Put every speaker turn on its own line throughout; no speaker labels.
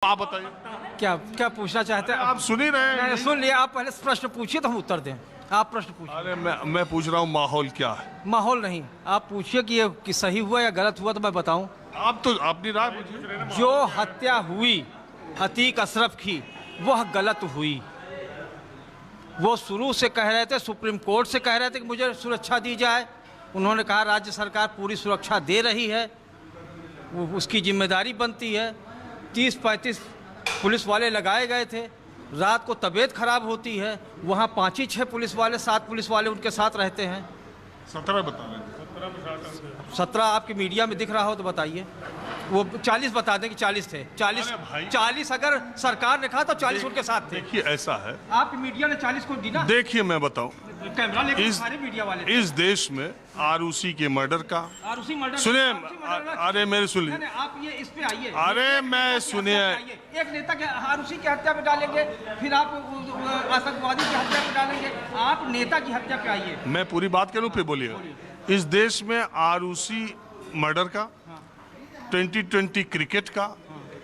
आप बताइए
क्या क्या पूछना चाहते हैं
आप सुन ही रहे हैं।
मैंने सुन लिया। आप पहले प्रश्न पूछिए तो हम उत्तर दें। आप प्रश्न पूछिए।
अरे मैं पूछ रहा हूँ माहौल क्या है।
माहौल नहीं, आप पूछिए कि ये कि सही हुआ या गलत हुआ तो मैं बताऊं।
आप तो अपनी राय पूछिए।
जो हत्या हुई अतीक अशरफ की वह गलत हुई। वो शुरू से कह रहे थे, सुप्रीम कोर्ट से कह रहे थे कि मुझे सुरक्षा दी जाए। उन्होंने कहा राज्य सरकार पूरी सुरक्षा दे रही है, वो उसकी जिम्मेदारी बनती है। 30-35 पुलिस वाले लगाए गए थे। रात को तबीयत खराब होती है, वहाँ 5-6 पुलिस वाले 7 पुलिस वाले उनके साथ रहते हैं।
17 बता रहे हैं।
17 आपकी मीडिया में दिख रहा हो तो बताइए। वो 40 बता दें कि 40 थे। 40 अगर सरकार ने कहा तो 40 उनके साथ थे।
देखिए ऐसा है,
आपकी मीडिया ने 40 को गिना।
देखिए मैं बताऊं,
कैमरा लेकर सारे मीडिया वाले थे।
इस देश में आरुषि के मर्डर का
आरुषि मर्डर
सुनिए। अरे मेरे सुनिए,
आप ये इस पे आइए।
अरे मैं सुनिए,
एक नेता के आरुषि की हत्या पे डालेंगे, फिर आप आतंकवादी की हत्या पे डालेंगे, आप नेता की हत्या पे आइए।
मैं पूरी बात करूं फिर बोलिएगा। इस देश में आरुषि मर्डर का, 2020 क्रिकेट का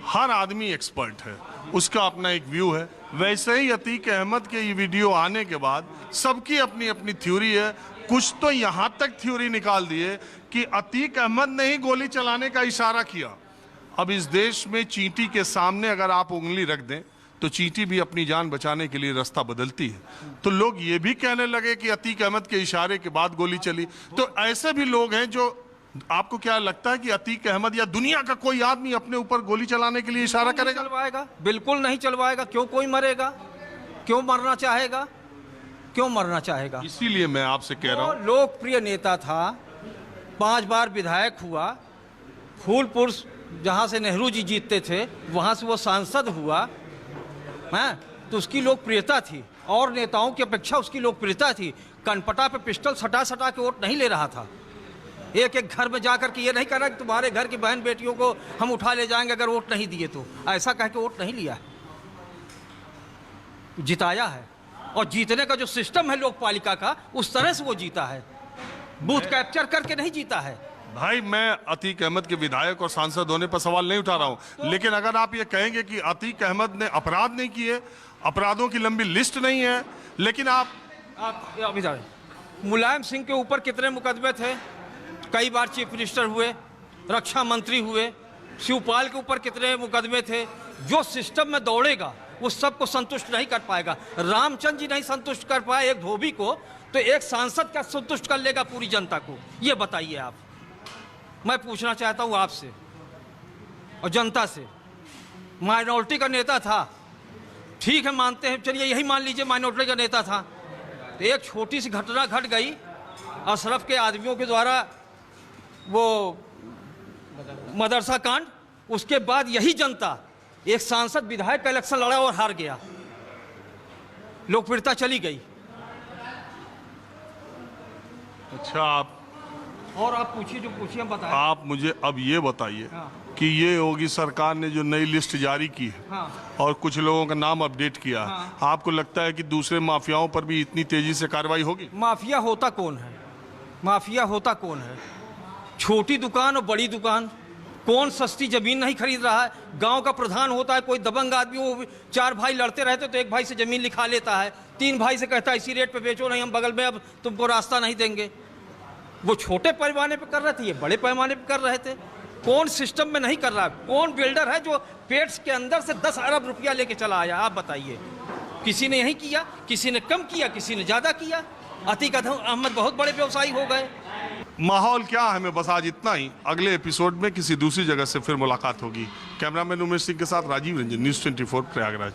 हर आदमी एक्सपर्ट है, उसका अपना एक व्यू है। वैसे ही अतीक अहमद के ये वीडियो आने के बाद सबकी अपनी अपनी थ्योरी है। कुछ तो यहाँ तक थ्योरी निकाल दिए कि अतीक अहमद ने ही गोली चलाने का इशारा किया। अब इस देश में चींटी के सामने अगर आप उंगली रख दें तो चींटी भी अपनी जान बचाने के लिए रास्ता बदलती है। तो लोग ये भी कहने लगे कि अतीक अहमद के इशारे के बाद गोली चली। तो ऐसे भी लोग हैं जो, आपको क्या लगता है कि अतीक अहमद या दुनिया का कोई आदमी अपने ऊपर गोली चलाने के लिए इशारा करेगा?
चलवाएगा? बिल्कुल नहीं चलवाएगा। क्यों कोई मरेगा? क्यों मरना चाहेगा? क्यों मरना चाहेगा?
इसीलिए मैं आपसे कह रहा हूँ,
लोकप्रिय नेता था, 5 बार विधायक हुआ, फूलपुर जहाँ से नेहरू जी जीतते थे वहाँ से वो सांसद हुआ है, तो उसकी लोकप्रियता थी और नेताओं की अपेक्षा उसकी लोकप्रियता थी। कनपटा पे पिस्टल सटा के वोट नहीं ले रहा था। एक एक घर में जाकर के ये नहीं कह रहा कि तुम्हारे घर की बहन बेटियों को हम उठा ले जाएंगे अगर वोट नहीं दिए तो। ऐसा कह के वोट नहीं लिया, जिताया है। और जीतने का जो सिस्टम है लोकपालिका का, उस तरह से वो जीता है, बूथ कैप्चर करके नहीं जीता है।
भाई मैं अतीक अहमद के विधायक और सांसद होने पर सवाल नहीं उठा रहा हूं, लेकिन अगर आप ये कहेंगे कि अतीक अहमद ने अपराध नहीं किए, अपराधों की लंबी लिस्ट नहीं है, लेकिन आप
अभी मुलायम सिंह के ऊपर कितने मुकदमे थे? कई बार चीफ मिनिस्टर हुए, रक्षा मंत्री हुए। शिवपाल के ऊपर कितने मुकदमे थे? जो सिस्टम में दौड़ेगा वो सबको संतुष्ट नहीं कर पाएगा। रामचंद्र जी नहीं संतुष्ट कर पाए एक धोबी को, तो एक सांसद क्या संतुष्ट कर लेगा पूरी जनता को? ये बताइए आप। मैं पूछना चाहता हूँ आपसे और जनता से। माइनॉरिटी का नेता था, ठीक है मानते हैं, चलिए यही मान लीजिए माइनॉरिटी का नेता था। तो एक छोटी सी घटना घट गई अशरफ के आदमियों के द्वारा, वो मदरसा कांड। उसके बाद यही जनता एक सांसद विधायक का इलेक्शन लड़ा और हार गया, लोकप्रियता चली गई।
अच्छा, आप
पूछिए, जो पूछिए हम बताएं।
आप मुझे अब ये बताइए
हाँ।
कि ये योगी सरकार ने जो नई लिस्ट जारी की है,
हाँ।
और कुछ लोगों का नाम अपडेट किया है,
हाँ।
आपको लगता है कि दूसरे माफियाओं पर भी इतनी तेजी से कार्रवाई होगी?
माफिया होता कौन है? माफिया होता कौन है? छोटी दुकान और बड़ी दुकान। कौन सस्ती जमीन नहीं खरीद रहा है? गांव का प्रधान होता है, कोई दबंग आदमी, वो 4 भाई लड़ते रहते तो एक भाई से जमीन लिखा लेता है, 3 भाई से कहता है इसी रेट पे बेचो, नहीं हम बगल में अब तुमको रास्ता नहीं देंगे। वो छोटे पैमाने पे कर रहे थे, ये बड़े पैमाने पे कर रहे थे। कौन सिस्टम में नहीं कर रहा? कौन बिल्डर है जो पेट्स के अंदर से 10 अरब रुपया लेके चला आया? आप बताइए। किसी ने यही किया, किसी ने कम किया, किसी ने ज़्यादा किया। अतीक अहमद बहुत बड़े व्यवसायी हो गए।
माहौल क्या है, हमें बस आज इतना ही। अगले एपिसोड में किसी दूसरी जगह से फिर मुलाकात होगी। कैमरामैन उमेश सिंह के साथ राजीव रंजन, न्यूज़ 24 प्रयागराज।